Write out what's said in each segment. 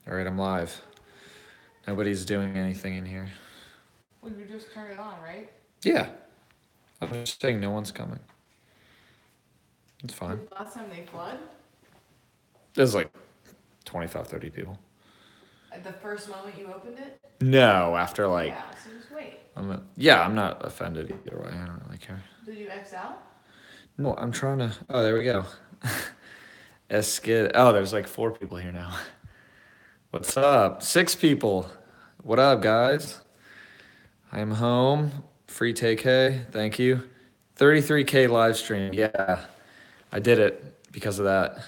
All right, I'm live. Nobody's doing anything in here. Well, you just turn it on, right? Yeah, I'm just saying no one's coming. It's fine. Did last time they flood? There's like 25, 30 people. At the first moment you opened it? No, after like, Yeah, so just wait. I'm not offended either way. I don't really care. Did you X out? No, I'm trying to. Oh, there we go. Skid. Oh, there's like 4 people here now. What's up? 6 people. What up, guys? I am home. Free take. Thank you. 33K live stream. Yeah, I did it because of that.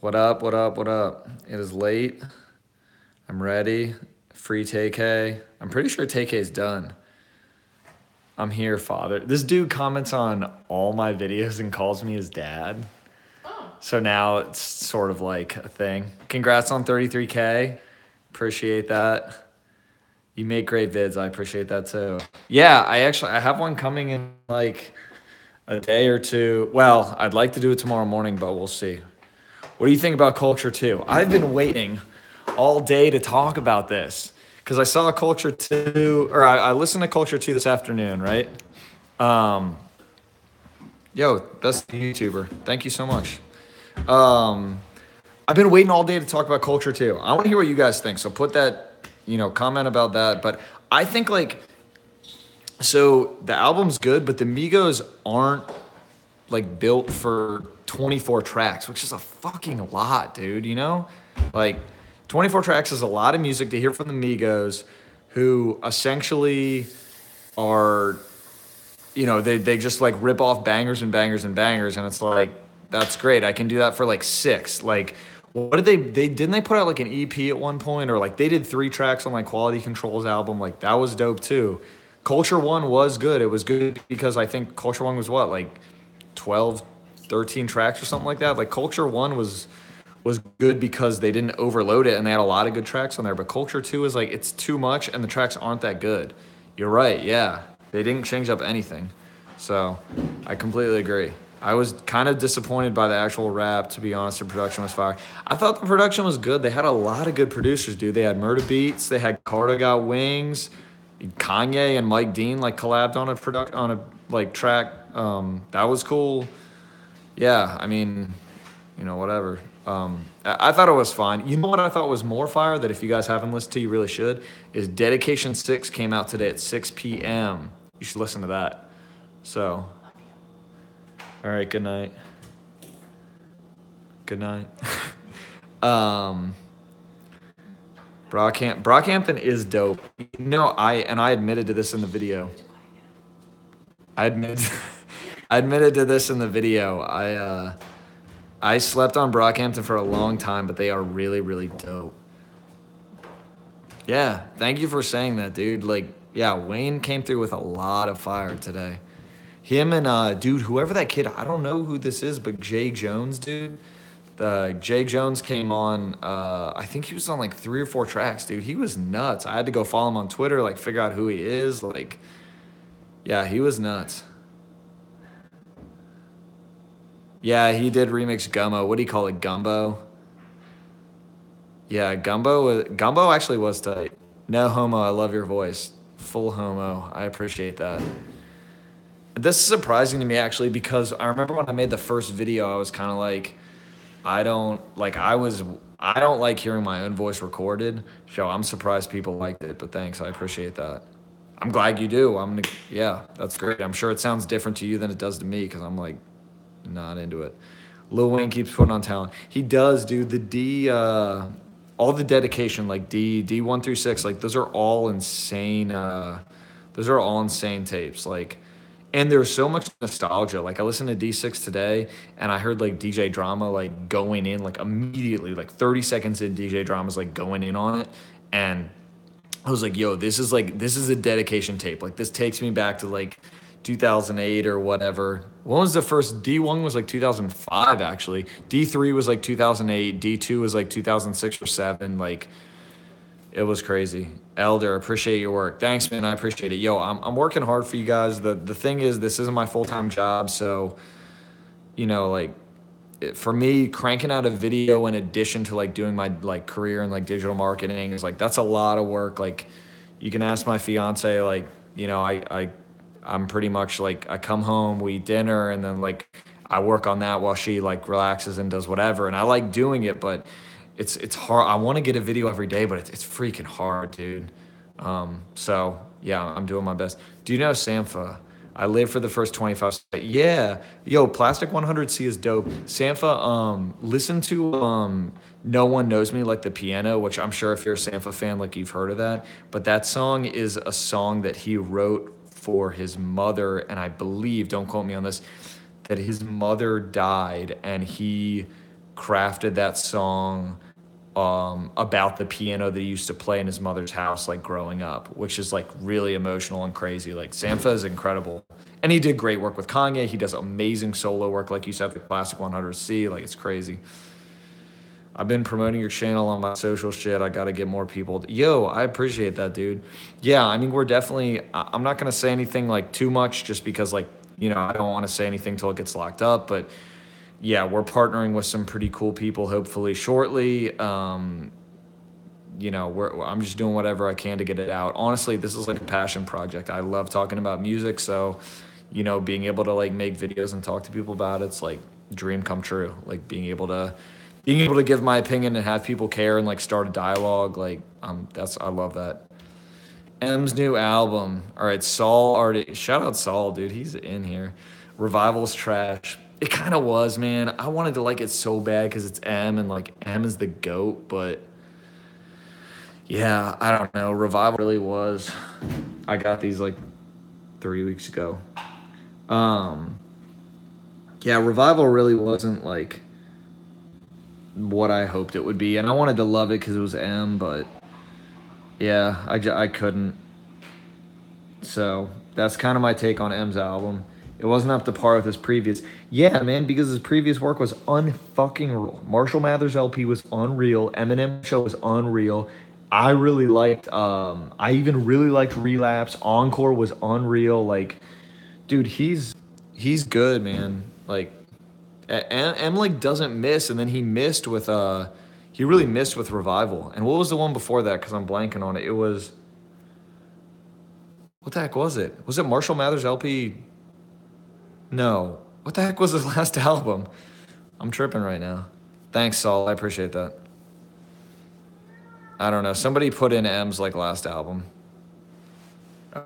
What up? What up? What up? It is late. I'm ready. Free TK. I'm pretty sure TK is done. I'm here, father. This dude comments on all my videos and calls me his dad. Oh. So now it's sort of like a thing. Congrats on 33K. Appreciate that. You make great vids. I appreciate that too. Yeah, I have one coming in like a day or two. Well, I'd like to do it tomorrow morning, but we'll see. What do you think about Culture 2? I've been waiting all day to talk about this because I saw Culture 2, or I listened to Culture 2 this afternoon, right? Um, Yo, best YouTuber. Thank you so much. Um, I've been waiting all day to talk about Culture 2. I want to hear what you guys think. So put that, comment about that. But I think like, so the album's good, but the Migos aren't like built for 24 tracks, which is a fucking lot, dude, you know? Like 24 tracks is a lot of music to hear from the Migos, who essentially are, they just like rip off bangers and bangers and bangers, and it's like, that's great. I can do that for like 6. Like, what did they didn't they put out like an EP at one point, or like they did 3 tracks on like Quality Control's album? Like that was dope too. Culture One was good. It was good because I think Culture One was what, like 12, 13 tracks or something like that. Like Culture One was good because they didn't overload it and they had a lot of good tracks on there. But Culture Two is like, it's too much and the tracks aren't that good. You're right, yeah. They didn't change up anything. So I completely agree. I was kind of disappointed by the actual rap, to be honest. The production was fire. I thought the production was good. They had a lot of good producers, dude. They had Murda Beats, they had Carter Got Wings, Kanye and Mike Dean like collabed on a like track. That was cool. Yeah, I mean, whatever. I thought it was fine. You know what I thought was more fire that if you guys haven't listened to, you really should, is Dedication 6 came out today at 6 p.m. You should listen to that. So, all right, good night. Good night. um, Brockhampton is dope. I admitted to this in the video. I admit I admitted to this in the video. I slept on Brockhampton for a long time, but they are really, really dope. Yeah, thank you for saying that, dude. Like, yeah, Wayne came through with a lot of fire today. Him and dude, whoever that kid, I don't know who this is, but Jay Jones, dude. Jay Jones came on. I think he was on like 3 or 4 tracks, dude. He was nuts. I had to go follow him on Twitter, like figure out who he is. Like, yeah, he was nuts. Yeah, he did remix Gumbo. What do you call it, Gumbo? Yeah, Gumbo actually was tight. No homo, I love your voice. Full homo, I appreciate that. This is surprising to me actually because I remember when I made the first video, I was kind of like, I don't like hearing my own voice recorded. So I'm surprised people liked it, but thanks, I appreciate that. I'm glad you do. Yeah, that's great. I'm sure it sounds different to you than it does to me because I'm like not into it. Lil Wayne keeps putting on talent. He does, dude. All the dedication, like D1 through 6, like those are all insane. Those are all insane tapes. Like, and there's so much nostalgia. Like I listened to D6 today, and I heard like DJ Drama like going in like immediately, like 30 seconds in. DJ Drama's like going in on it, and I was like, yo, this is a dedication tape. Like this takes me back to like 2008 or whatever. When was the first D1 was like 2005 actually. D3 was like 2008, D2 was like 2006 or 7. Like it was crazy. Elder, appreciate your work. Thanks, man. I appreciate it. Yo, I'm working hard for you guys. The thing is, this isn't my full-time job, so like for me, cranking out a video in addition to like doing my like career in like digital marketing is like that's a lot of work. Like you can ask my fiance, like, I'm pretty much like I come home, we eat dinner, and then like I work on that while she like relaxes and does whatever. And I like doing it, but it's hard. I want to get a video every day, but it's freaking hard, dude. So yeah, I'm doing my best. Do you know Sampha? I lived for the first 25. Yeah, yo, Plastic 100C is dope. Sampha, listen to No One Knows Me Like the Piano, which I'm sure if you're a Sampha fan, like you've heard of that. But that song is a song that he wrote for his mother, and I believe, don't quote me on this, that his mother died, and he crafted that song about the piano that he used to play in his mother's house, like growing up, which is like really emotional and crazy. Like Sampha is incredible, and he did great work with Kanye. He does amazing solo work, like you said, with Classic 100C. Like it's crazy. I've been promoting your channel on my social shit. I got to get more people. Yo, I appreciate that, dude. Yeah, I mean, we're definitely. I'm not gonna say anything like too much, just because like I don't want to say anything till it gets locked up, but yeah, we're partnering with some pretty cool people hopefully shortly. I'm just doing whatever I can to get it out. Honestly, this is like a passion project. I love talking about music, so being able to like make videos and talk to people about it's like dream come true. Like being able to give my opinion and have people care and like start a dialogue, like that's I love that. M's new album. All right, Saul already. Shout out Saul, dude. He's in here. Revival's trash. It kind of was, man. I wanted to like it so bad because it's M and like M is the goat, but yeah, I don't know. Revival really was. I got these like 3 weeks ago. Um, yeah, Revival really wasn't like what I hoped it would be, and I wanted to love it because it was M, but yeah, I couldn't. So that's kind of my take on M's album. It wasn't up to par with his previous. Yeah, man, because his previous work was unfucking real. Marshall Mathers LP was unreal. Eminem show was unreal. I really liked. I even really liked Relapse. Encore was unreal. Like, dude, he's good, man. Like, M like doesn't miss, and then he missed with he really missed with Revival. And what was the one before that? Because I'm blanking on it. It was what the heck was it? Was it Marshall Mathers LP? No. What the heck was his last album? I'm tripping right now. Thanks, Saul. I appreciate that. I don't know. Somebody put in M's like last album.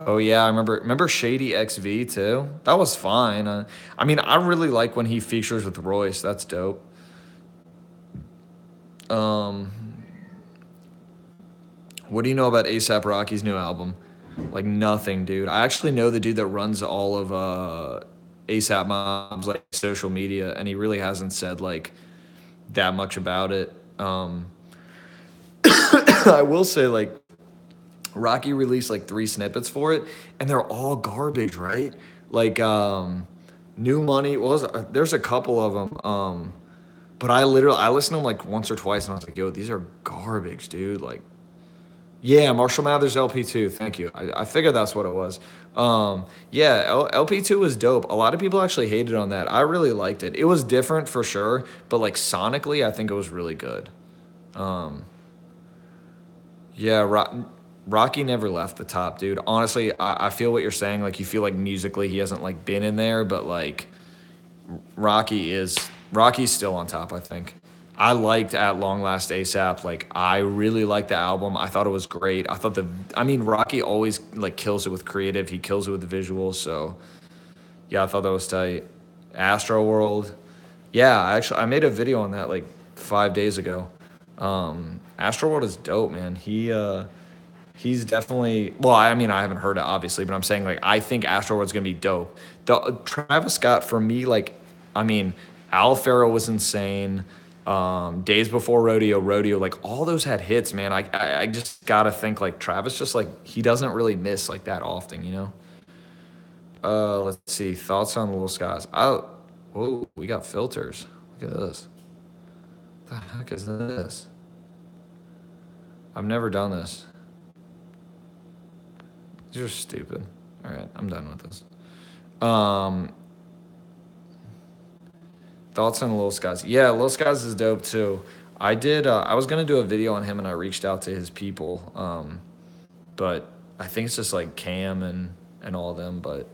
Oh yeah, I remember Shady XV too. That was fine. I mean, I really like when he features with Royce. That's dope. Um, what do you know about ASAP Rocky's new album? Like nothing, dude. I actually know the dude that runs all of ASAP Mob's like social media, and he really hasn't said like that much about it. I will say like Rocky released like 3 snippets for it, and they're all garbage, right? Like New Money was there's a couple of them, but I listened to them like once or twice, and I was like, yo, these are garbage, dude. Like yeah, Marshall Mathers LP2. Thank you. I figured that's what it was. Yeah, LP2 was dope. A lot of people actually hated on that. I really liked it. It was different for sure, but like sonically, I think it was really good. Um, yeah, Rocky never left the top, dude. Honestly, I feel what you're saying. Like you feel like musically he hasn't like been in there, but like Rocky's still on top, I think. I liked At Long Last ASAP. Like I really liked the album. I thought it was great. I mean Rocky always like kills it with creative. He kills it with the visuals. So yeah, I thought that was tight. Astro World. Yeah, I made a video on that like 5 days ago. Astro World is dope, man. He's definitely well. I mean, I haven't heard it obviously, but I'm saying like I think Astroworld's gonna be dope. The Travis Scott for me, like, I mean, Al Farrow was insane. Days Before Rodeo, like all those had hits, man. I just gotta think like Travis just like he doesn't really miss like that often, you know. Let's see thoughts on Little Skies. Whoa, we got filters. Look at this. What the heck is this? I've never done this. You're stupid. All right, I'm done with this. Um, Thoughts on Lil Skies? Yeah, Lil Skies is dope too. I did. I was gonna do a video on him, and I reached out to his people. But I think it's just like Cam and all of them. But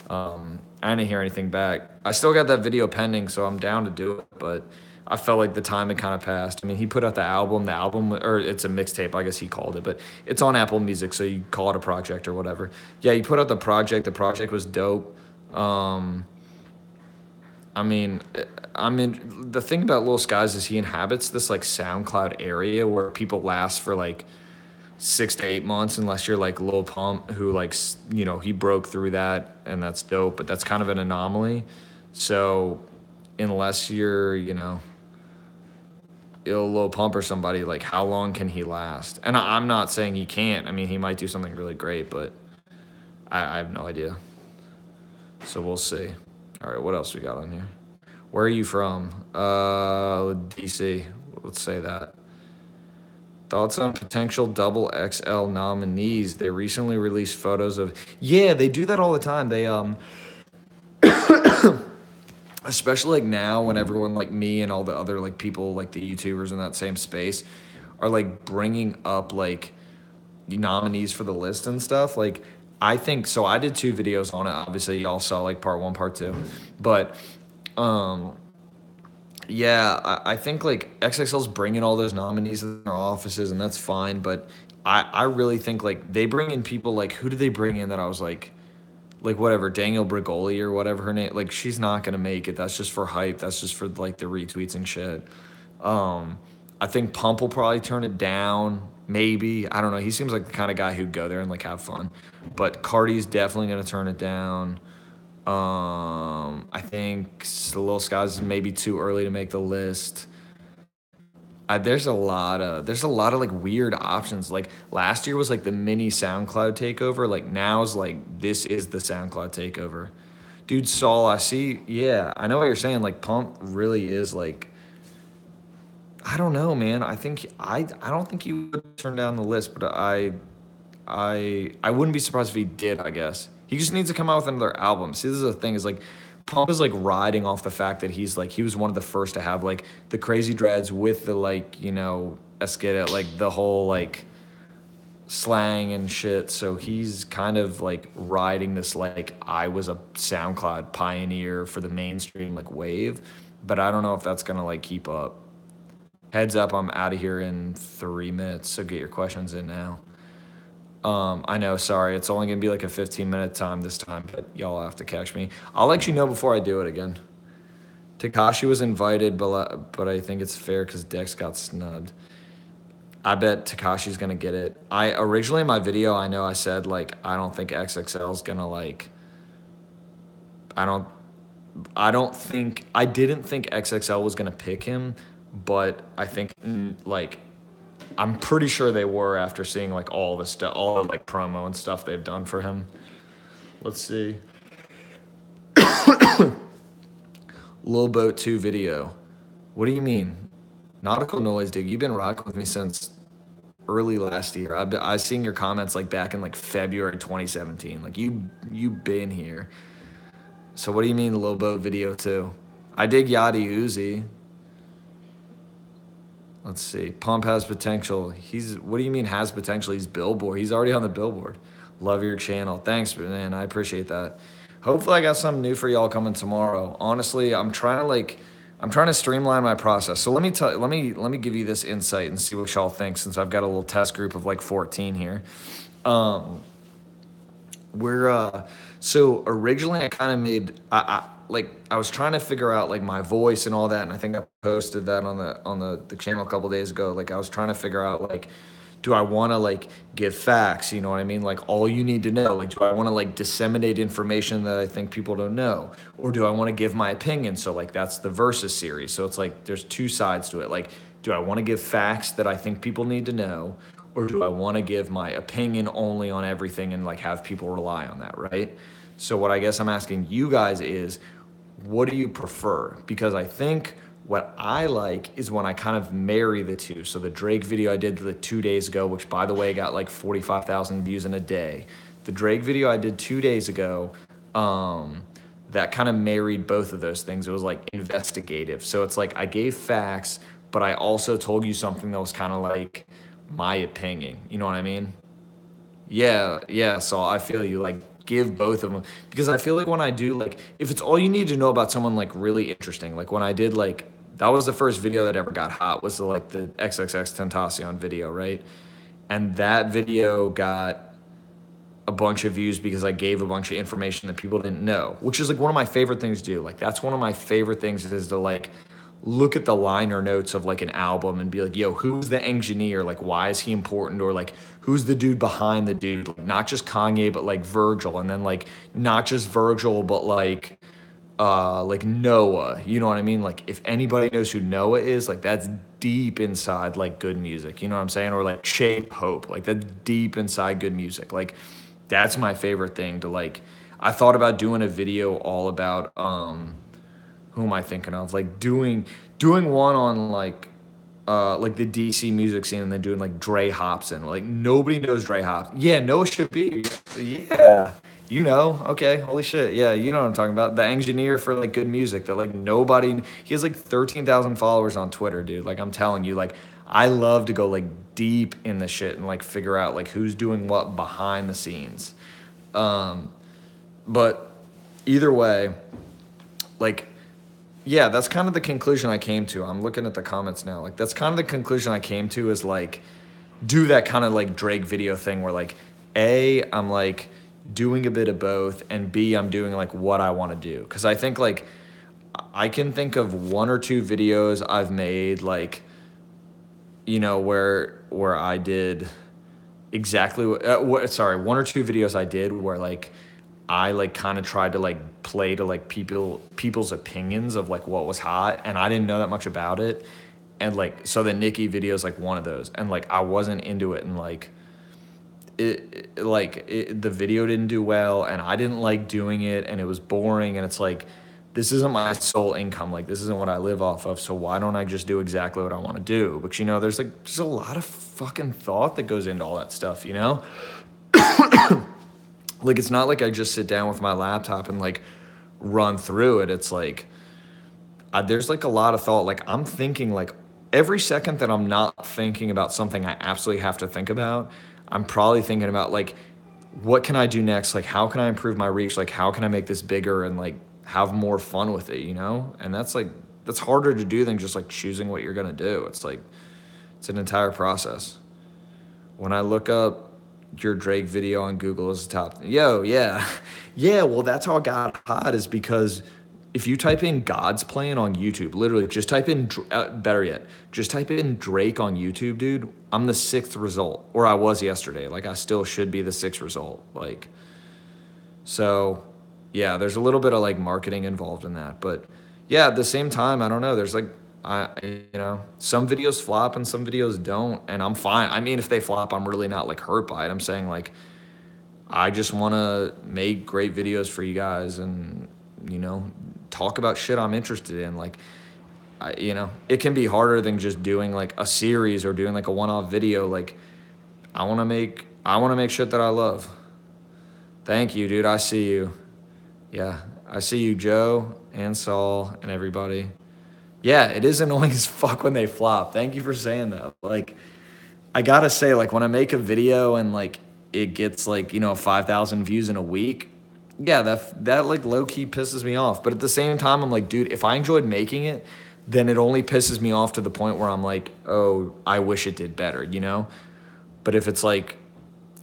I didn't hear anything back. I still got that video pending, so I'm down to do it. But I felt like the time had kind of passed. I mean, he put out the album. The album, or it's a mixtape, I guess he called it, but it's on Apple Music, so you call it a project or whatever. Yeah, he put out the project. The project was dope. Um, I mean, the thing about Lil Skies is he inhabits this like SoundCloud area where people last for like 6 to 8 months, unless you're like Lil Pump, who like he broke through that, and that's dope. But that's kind of an anomaly. So unless you're ill Lil Pump or somebody, like how long can he last? And I'm not saying he can't. I mean, he might do something really great, but I have no idea. So we'll see. All right, what else we got on here? Where are you from? DC. Let's say that. Thoughts on potential double XL nominees? They recently released photos of. Yeah, they do that all the time. They especially like now when everyone like me and all the other like people like the YouTubers in that same space are like bringing up like nominees for the list and stuff. Like I think so. I did 2 videos on it. Obviously, y'all saw like part 1, part 2, but um yeah, I think like XXL's bringing all those nominees in their offices, and that's fine. But I really think like they bring in people like who did they bring in that I was like whatever Daniel Brigoli or whatever her name, like she's not gonna make it. That's just for hype. That's just for like the retweets and shit. Um, I think Pump will probably turn it down. Maybe, I don't know. He seems like the kind of guy who'd go there and like have fun. But Cardi's definitely gonna turn it down. I think Lil Skies is maybe too early to make the list. There's a lot of like weird options. Like last year was like the mini SoundCloud takeover. Like now is like this is the SoundCloud takeover. Dude, Saul, I see. Yeah, I know what you're saying. Like Pump really is like I don't know, man. I don't think he would turn down the list, but I wouldn't be surprised if he did, I guess. He just needs to come out with another album. See, this is the thing is like Pump is like riding off the fact that he's like he was one of the first to have like the crazy dreads with the like, Esqueda, like the whole like slang and shit. So he's kind of like riding this like I was a SoundCloud pioneer for the mainstream like wave, but I don't know if that's gonna like keep up. Heads up, I'm out of here in 3 minutes, so get your questions in now. I know, sorry, it's only gonna be like a 15-minute time this time, but y'all have to catch me. I'll let you know before I do it again. Takashi was invited, but I think it's fair because Dex got snubbed. I bet Takashi's gonna get it. I originally in my video, I know I said like I don't think XXL's gonna like. I don't. I didn't think XXL was gonna pick him, but I think like I'm pretty sure they were after seeing like all the stuff, all the like promo and stuff they've done for him. Let's see. Lil Boat 2 video. What do you mean? Nautical Noise, dude. You've been rocking with me since early last year. I've seen your comments like back in like February 2017. Like you been here. So what do you mean Lil Boat video 2? I dig Yachty Uzi. Let's see. Pump has potential. What do you mean has potential? He's Billboard. He's already on the Billboard. Love your channel. Thanks, man. I appreciate that. Hopefully I got something new for y'all coming tomorrow. Honestly, I'm trying to streamline my process. So let me give you this insight and see what y'all think since I've got a little test group of like 14 here. So originally I kind of made I was trying to figure out like my voice and all that, and I think I posted that on the channel a couple days ago. Like I was trying to figure out like, do I want to like give facts? You know what I mean? Like all you need to know. Like do I want to like disseminate information that I think people don't know, or do I want to give my opinion? So like that's the versus series. So it's like there's 2 sides to it. Like do I want to give facts that I think people need to know, or do I want to give my opinion only on everything and like have people rely on that, right? So what I guess I'm asking you guys is, what do you prefer? Because I think what I like is when I kind of marry the two. So the Drake video I did like 2 days ago, which by the way got like 45,000 views in a day. The Drake video I did 2 days ago, that kind of married both of those things. It was like investigative. So it's like I gave facts, but I also told you something that was kind of like my opinion. You know what I mean? Yeah, yeah. So I feel you like give both of them because I feel like when I do like if it's all you need to know about someone like really interesting, like when I did like that was the first video that ever got hot was the XXX Tentacion video, right? And that video got a bunch of views because I gave a bunch of information that people didn't know, which is like one of my favorite things to do. Like that's one of my favorite things is to like look at the liner notes of like an album and be like, yo, who's the engineer? Like, why is he important? Or like, who's the dude behind the dude? Like, not just Kanye, but like Virgil. And then like, not just Virgil, but like Noah. You know what I mean? Like, if anybody knows who Noah is, like that's deep inside like good music. You know what I'm saying? Or like Shape Hope. Like that's deep inside good music. Like, that's my favorite thing to like. I thought about doing a video all about who am I thinking of? Like doing one on like the DC music scene and then doing like Dre Hobson. Like nobody knows Dre Hobson. Yeah, Noah should be. Yeah. You know, okay, holy shit. Yeah, you know what I'm talking about. The engineer for like good music that like nobody he has like 13,000 followers on Twitter, dude. Like I'm telling you, like I love to go like deep in the shit and like figure out like who's doing what behind the scenes. Um, but either way, like yeah, that's kind of the conclusion I came to. I'm looking at the comments now. Like that's kind of the conclusion I came to is like do that kind of like Drake video thing where like A, I'm like doing a bit of both and B, I'm doing like what I want to do. Cause I think like I can think of one or two videos I've made like you know where I did exactly sorry, one or two videos I did where like I like kind of tried to like play to like people's opinions of like what was hot and I didn't know that much about it and like so the Nicki video is like one of those and like I wasn't into it and like the video didn't do well and I didn't like doing it and it was boring and it's like this isn't my sole income like this isn't what I live off of so why don't I just do exactly what I want to do but you know there's like just a lot of fucking thought that goes into all that stuff you know like it's not like I just sit down with my laptop and like run through it it's like there's like a lot of thought like I'm thinking like every second that I'm not thinking about something I absolutely have to think about I'm probably thinking about like what can I do next like how can I improve my reach like how can I make this bigger and like have more fun with it you know and that's like that's harder to do than just like choosing what you're gonna do it's like it's an entire process when I look up your Drake video on Google as the top. Yo, yeah. Yeah, well, that's how it got hot is because if you type in God's Plan on YouTube, literally just type in, better yet, just type in Drake on YouTube, dude. I'm the sixth result, or I was yesterday. Like, I still should be the sixth result. Like, so yeah, there's a little bit of like marketing involved in that. But yeah, at the same time, I don't know. There's like, you know, some videos flop and some videos don't, and I'm fine. I mean, if they flop, I'm really not like hurt by it. I'm saying like, I just want to make great videos for you guys and, you know, talk about shit I'm interested in. Like, you know, it can be harder than just doing like a series or doing like a one-off video. Like, I want to make shit that I love. Thank you, dude. I see you. Yeah, I see you, Joe and Saul and everybody. Yeah, it is annoying as fuck when they flop. Thank you for saying that. Like, I gotta say, like, when I make a video and like it gets like, you know, 5,000 views in a week, yeah, that like low key pisses me off. But at the same time, I'm like, dude, if I enjoyed making it, then it only pisses me off to the point where I'm like, oh, I wish it did better, you know? But if it's like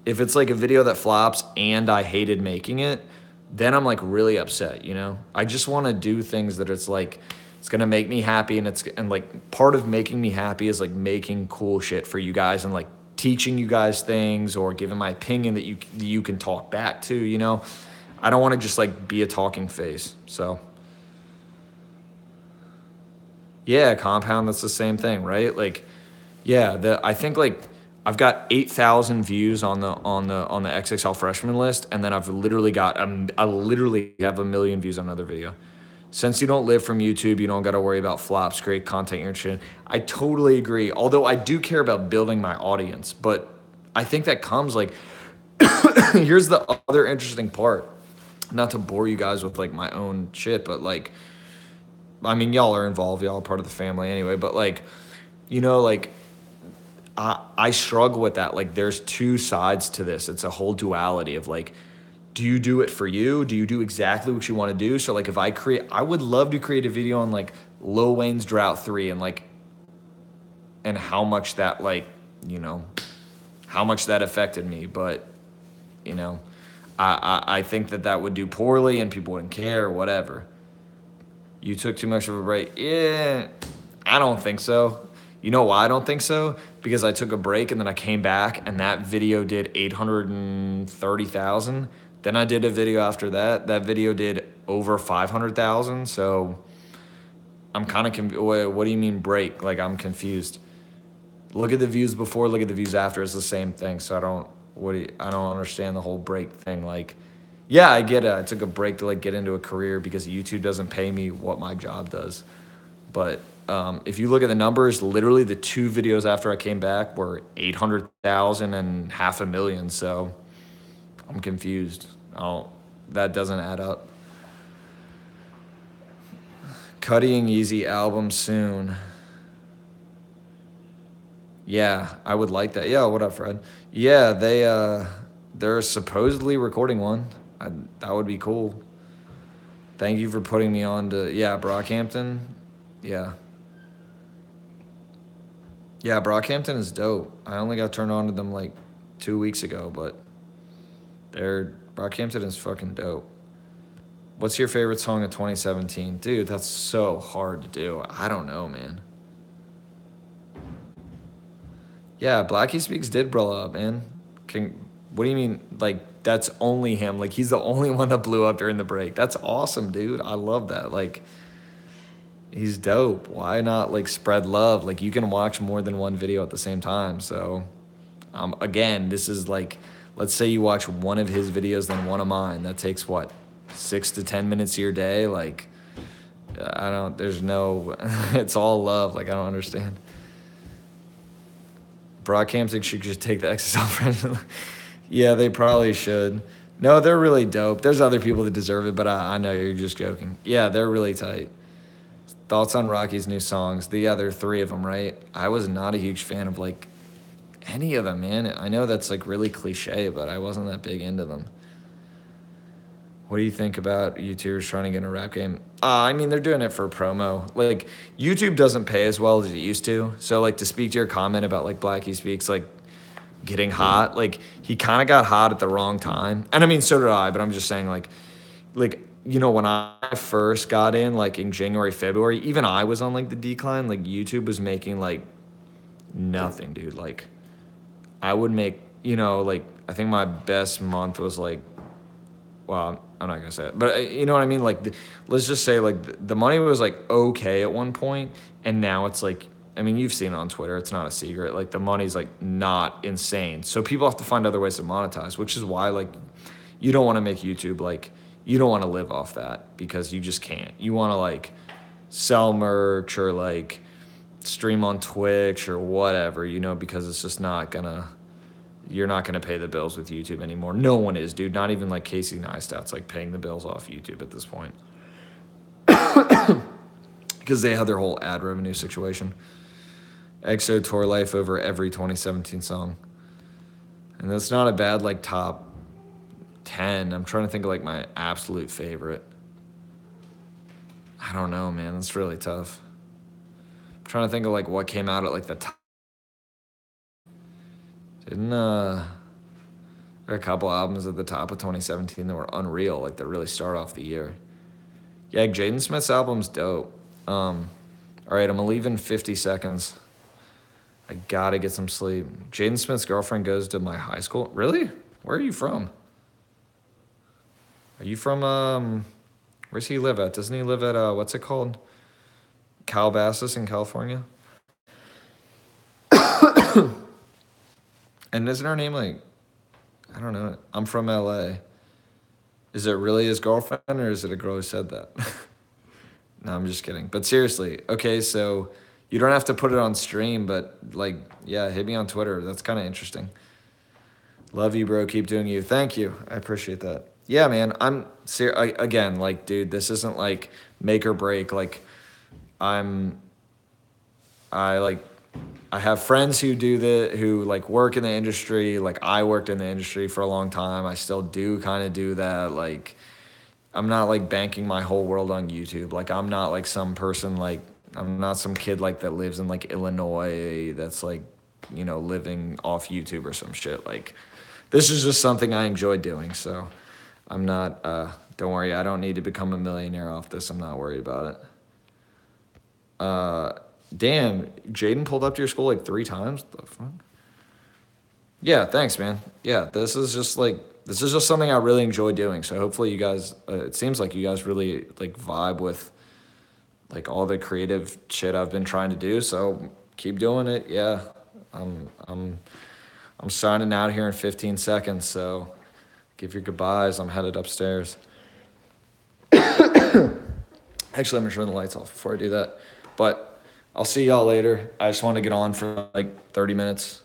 a video that flops and I hated making it, then I'm like really upset, you know? I just want to do things that it's like it's going to make me happy and like part of making me happy is like making cool shit for you guys and like teaching you guys things or giving my opinion that you can talk back to, you know? I don't want to just like be a talking face. So yeah, compound that's the same thing, right? Like yeah, I think like I've got 8,000 views on the XXL freshman list, and then I've literally got I literally have 1 million views on another video. Since you don't live from YouTube, you don't got to worry about flops, great content you're interested in. I totally agree. Although I do care about building my audience, but I think that comes like here's the other interesting part. not to bore you guys with like my own shit, but like, I mean, y'all are involved, y'all are part of the family anyway, but like, you know, like, I struggle with that. Like, there's two sides to this. It's a whole duality of like, do you do it for you? Do you do exactly what you want to do? So like, if I would love to create a video on like Lil Wayne's Drought 3 and like, and how much that like, you know, how much that affected me. But, you know, I think that would do poorly and people wouldn't care or whatever. You took too much of a break. Yeah, I don't think so. You know why I don't think so? Because I took a break and then I came back and that video did 830,000. Then I did a video after that. That video did over 500,000. So I'm kind of what do you mean break? Like, I'm confused. Look at the views before, look at the views after. It's the same thing. So I don't understand the whole break thing. Like, yeah, I get it. I took a break to like get into a career because YouTube doesn't pay me what my job does. But if you look at the numbers, literally the 2 videos after I came back were 800,000 and 500,000. So I'm confused. That doesn't add up. Cutting Easy album soon. Yeah, I would like that. Yeah, what up, Fred? Yeah, they're supposedly recording one. That would be cool. Thank you for putting me on to Brockhampton. Yeah. Yeah, Brockhampton is dope. I only got turned on to them like 2 weeks ago, but Brockhampton is fucking dope. What's your favorite song of 2017? Dude, that's so hard to do. I don't know, man. Yeah, Blackie Speaks did blow up, man. What do you mean? Like, that's only him. Like, he's the only one that blew up during the break. That's awesome, dude. I love that. Like, he's dope. Why not, like, spread love? Like, you can watch more than one video at the same time. So, again, this is like, let's say you watch one of his videos, then one of mine. That takes, what, 6 to 10 minutes of your day? Like, it's all love. Like, I don't understand. Brockhampton should just take the XSL friend. Yeah, they probably should. No, they're really dope. There's other people that deserve it, but I know you're just joking. Yeah, they're really tight. Thoughts on Rocky's new songs? The other 3 of them, right? I was not a huge fan of, like, any of them, man. I know that's, like, really cliche, but I wasn't that big into them. What do you think about YouTubers trying to get in a rap game? I mean, they're doing it for promo. Like, YouTube doesn't pay as well as it used to. So, like, to speak to your comment about, like, Blackie Speaks, like, getting hot, like, he kind of got hot at the wrong time. And, I mean, so did I, but I'm just saying, like, you know, when I first got in, like, in January, February, even I was on, like, the decline. Like, YouTube was making, like, nothing, dude. Like, I would make, you know, like, I think my best month was, like, well, I'm not gonna say it, but you know what I mean? Like, let's just say, like, the money was, like, okay at one point, and now it's, like, I mean, you've seen it on Twitter. It's not a secret. Like, the money's, like, not insane. So people have to find other ways to monetize, which is why, like, you don't want to make YouTube, like, you don't want to live off that because you just can't. You want to, like, sell merch or, like, stream on Twitch or whatever, you know, because it's just not gonna... You're not going to pay the bills with YouTube anymore. No one is, dude. Not even, like, Casey Neistat's, like, paying the bills off YouTube at this point. Because they had their whole ad revenue situation. EXO Tour Life over every 2017 song. And that's not a bad, like, top 10. I'm trying to think of, like, my absolute favorite. I don't know, man. That's really tough. I'm trying to think of, like, what came out at, like, the top. There are a couple albums at the top of 2017 that were unreal, like, that really start off the year. Yeah, Jaden Smith's album's dope. All right, I'm gonna leave in 50 seconds. I gotta get some sleep. Jaden Smith's girlfriend goes to my high school. Really? Where are you from? Are you from, where's he live at? Doesn't he live at, what's it called? Calabasas in California? And isn't her name, like, I don't know. I'm from LA. Is it really his girlfriend or is it a girl who said that? No, I'm just kidding. But seriously, okay, so you don't have to put it on stream, but, like, yeah, hit me on Twitter. That's kind of interesting. Love you, bro. Keep doing you. Thank you. I appreciate that. Yeah, man. Again, like, dude, this isn't like make or break. Like, I'm, I like, I have friends who do who like work in the industry. Like, I worked in the industry for a long time. I still do kind of do that. Like, I'm not like banking my whole world on YouTube. Like, I'm not like some person like, I'm not some kid like that lives in like Illinois that's like, living off YouTube or some shit. Like, this is just something I enjoy doing. So I'm not, don't worry, I don't need to become a millionaire off this. I'm not worried about it. Damn, Jaden pulled up to your school like 3 times? The fuck? Yeah, thanks, man. Yeah, this is just something I really enjoy doing. So hopefully you guys, it seems like you guys really like vibe with like all the creative shit I've been trying to do. So keep doing it. Yeah, I'm I'm I'm signing out here in 15 seconds. So give your goodbyes. I'm headed upstairs. Actually, I'm gonna turn the lights off before I do that. But I'll see y'all later. I just want to get on for like 30 minutes,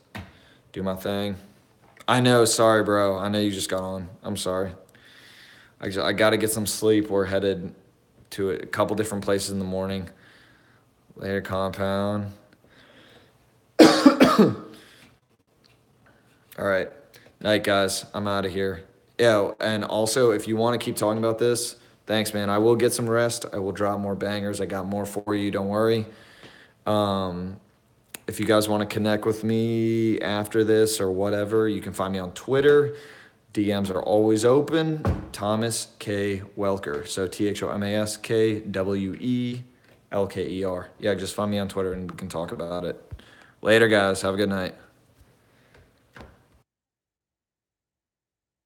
do my thing. I know, sorry, bro. I know you just got on. I'm sorry. I got to get some sleep. We're headed to a couple different places in the morning. Later, compound. All right. Night, guys. I'm out of here. Yeah, and also, if you want to keep talking about this, thanks, man. I will get some rest. I will drop more bangers. I got more for you. Don't worry. If you guys want to connect with me after this or whatever, you can find me on Twitter. DMs are always open. Thomas K. Welker. So ThomasKWelker. Yeah, just find me on Twitter and we can talk about it. Later, guys. Have a good night.